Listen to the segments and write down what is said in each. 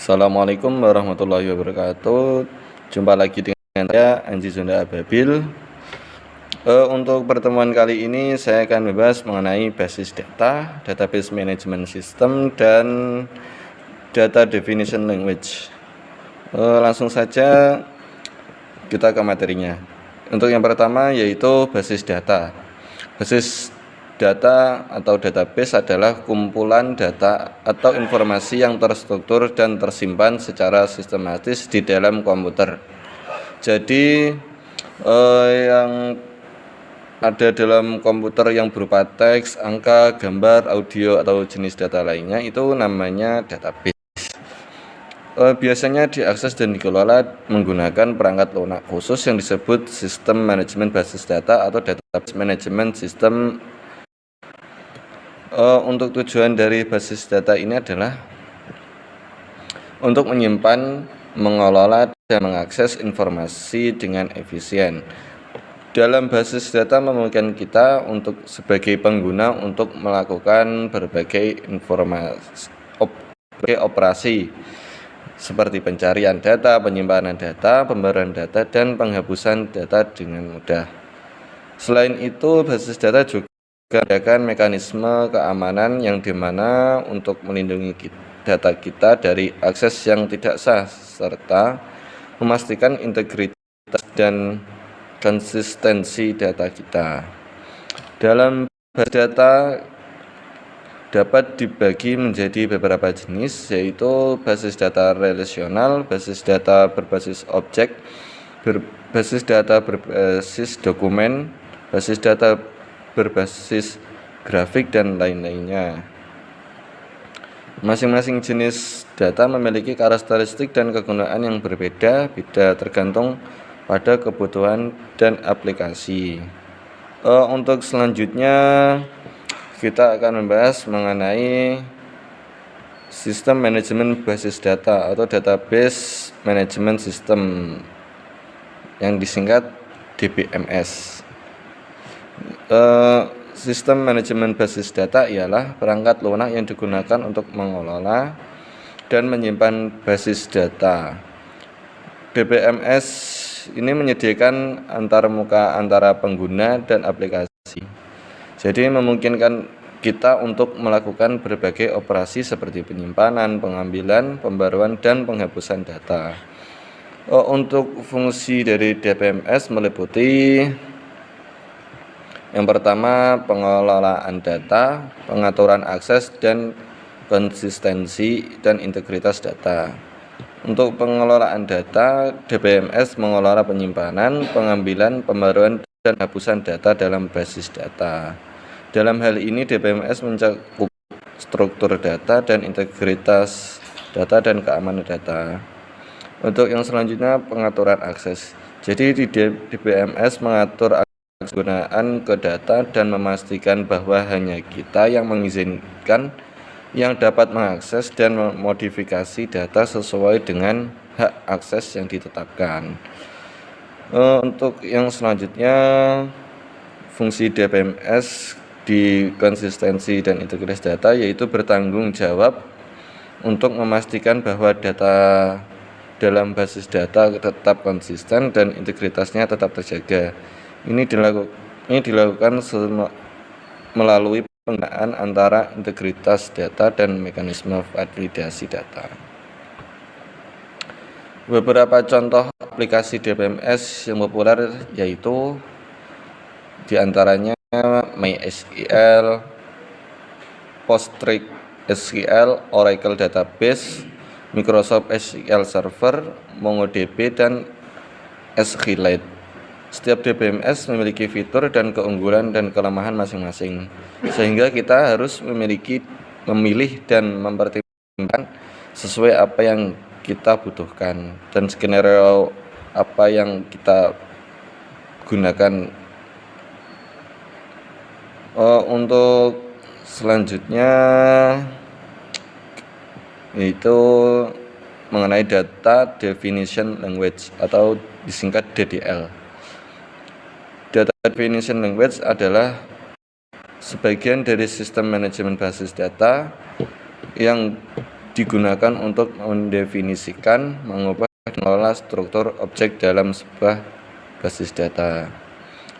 Assalamualaikum warahmatullahi wabarakatuh. Jumpa lagi dengan saya Anji Zunda Ababil. Untuk pertemuan kali ini saya akan membahas mengenai basis data, database management system, dan data definition language. Langsung saja kita ke materinya. Untuk yang pertama yaitu basis data. Basis data atau database adalah kumpulan data atau informasi yang terstruktur dan tersimpan secara sistematis di dalam komputer. Jadi yang ada dalam komputer yang berupa teks, angka, gambar, audio, atau jenis data lainnya itu namanya database. Biasanya diakses dan dikelola menggunakan perangkat lunak khusus yang disebut sistem manajemen basis data atau database management system. Untuk tujuan dari basis data ini adalah untuk menyimpan, mengelola, dan mengakses informasi dengan efisien. Dalam basis data memungkinkan kita untuk sebagai pengguna untuk melakukan berbagai operasi seperti pencarian data, penyimpanan data, pembaruan data, dan penghapusan data dengan mudah. Selain itu, basis data juga menyediakan mekanisme keamanan yang dimana untuk melindungi data kita dari akses yang tidak sah serta memastikan integritas dan konsistensi data kita. Dalam basis data dapat dibagi menjadi beberapa jenis, yaitu basis data relasional, basis data berbasis objek, basis data berbasis dokumen, basis data berbasis grafik, dan lain-lainnya. Masing-masing jenis data memiliki karakteristik dan kegunaan yang berbeda-beda tergantung pada kebutuhan dan aplikasi. Untuk selanjutnya kita akan membahas mengenai sistem manajemen basis data atau database management system yang disingkat DBMS. Sistem manajemen basis data ialah perangkat lunak yang digunakan untuk mengelola dan menyimpan basis data. DBMS ini menyediakan antarmuka antara pengguna dan aplikasi. Jadi memungkinkan kita untuk melakukan berbagai operasi seperti penyimpanan, pengambilan, pembaruan, dan penghapusan data. Untuk fungsi dari DBMS meliputi yang pertama, pengelolaan data, pengaturan akses, dan konsistensi dan integritas data. Untuk pengelolaan data, DBMS mengelola penyimpanan, pengambilan, pembaruan, dan penghapusan data dalam basis data. Dalam hal ini, DBMS mencakup struktur data dan integritas data dan keamanan data. Untuk yang selanjutnya, pengaturan akses. Jadi di DBMS mengatur penggunaan ke data dan memastikan bahwa hanya kita yang mengizinkan yang dapat mengakses dan memodifikasi data sesuai dengan hak akses yang ditetapkan. Untuk yang selanjutnya, fungsi DBMS di konsistensi dan integritas data yaitu bertanggung jawab untuk memastikan bahwa data dalam basis data tetap konsisten dan integritasnya tetap terjaga. Ini dilakukan melalui penggunaan antara integritas data dan mekanisme validasi data. Beberapa contoh aplikasi DBMS yang populer yaitu diantaranya MySQL, PostgreSQL, Oracle Database, Microsoft SQL Server, MongoDB, dan SQLite. Setiap DBMS memiliki fitur dan keunggulan dan kelemahan masing-masing, sehingga kita harus memilih dan mempertimbangkan sesuai apa yang kita butuhkan dan skenario apa yang kita gunakan. Untuk selanjutnya yaitu mengenai data definition language atau disingkat DDL. Data definition language adalah sebagian dari sistem manajemen basis data yang digunakan untuk mendefinisikan, mengubah, dan mengelola struktur objek dalam sebuah basis data.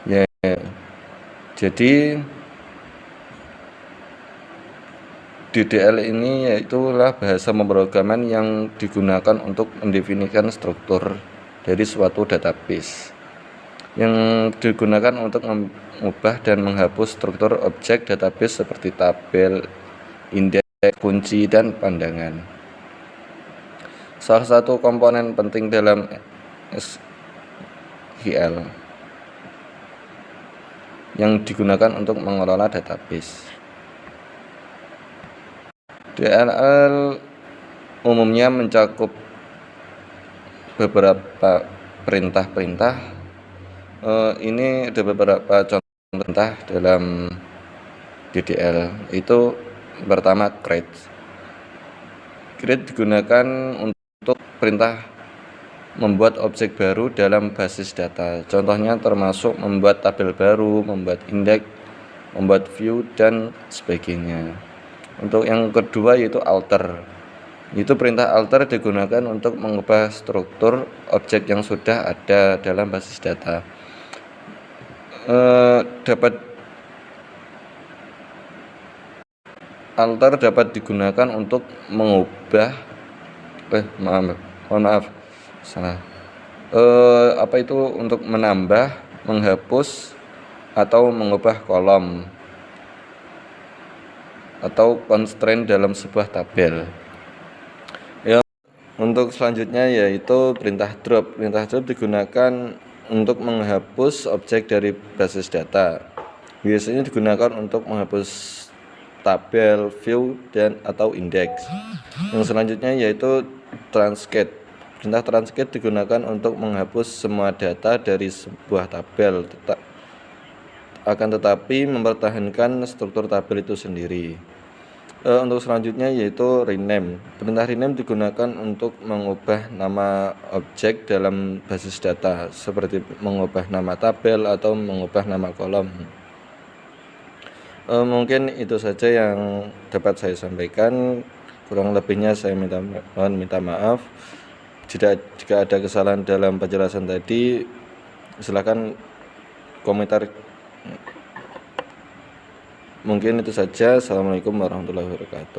Ya, jadi DDL ini yaitulah bahasa pemrograman yang digunakan untuk mendefinisikan struktur dari suatu database, yang digunakan untuk mengubah dan menghapus struktur objek database seperti tabel, indeks, kunci, dan pandangan. Salah satu komponen penting dalam SQL yang digunakan untuk mengelola database. DLL umumnya mencakup beberapa perintah-perintah. Ini ada beberapa contoh perintah dalam DDL. Itu pertama create. Create digunakan untuk perintah membuat objek baru dalam basis data. Contohnya termasuk membuat tabel baru, membuat indeks, membuat view, dan sebagainya. Untuk yang kedua yaitu alter. Itu perintah alter digunakan untuk mengubah struktur objek yang sudah ada dalam basis data. Alter dapat digunakan untuk mengubah untuk menambah, menghapus, atau mengubah kolom atau constraint dalam sebuah tabel. Untuk selanjutnya yaitu perintah drop. Perintah drop digunakan untuk menghapus objek dari basis data. Biasanya digunakan untuk menghapus tabel, view, dan atau indeks. Yang selanjutnya yaitu transcade. Perintah transcade digunakan untuk menghapus semua data dari sebuah tabel, akan tetapi mempertahankan struktur tabel itu sendiri. Untuk selanjutnya yaitu rename. Perintah rename digunakan untuk mengubah nama objek dalam basis data, seperti mengubah nama tabel atau mengubah nama kolom. Mungkin itu saja yang dapat saya sampaikan. Kurang lebihnya saya minta maaf. Jika ada kesalahan dalam penjelasan tadi, silakan komentar. Mungkin itu saja. Assalamualaikum warahmatullahi wabarakatuh.